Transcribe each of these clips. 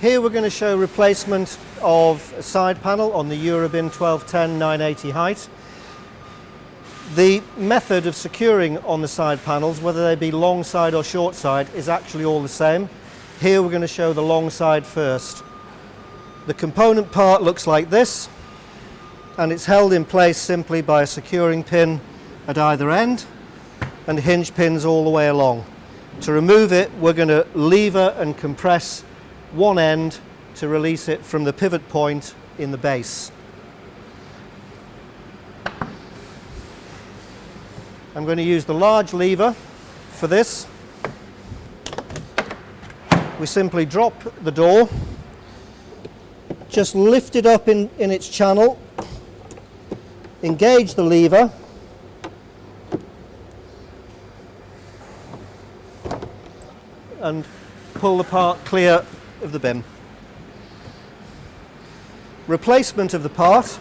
Here we're going to show replacement of a side panel on the Eurobin 1210 980 height. The method of securing on the side panels, whether they be long side or short side, is actually all the same. Here we're going to show the long side first. The component part looks like this, and it's held in place simply by a securing pin at either end and hinge pins all the way along. To remove it, we're going to lever and compress one end to release it from the pivot point in the base. I'm going to use the large lever for this. We simply drop the door, just lift it up in its channel, engage the lever, and pull the part clear of the bin. Replacement of the part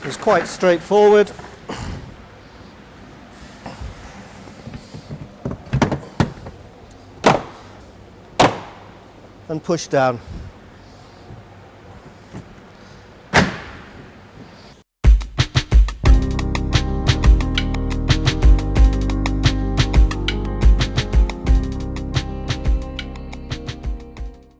is quite straightforward. And push down.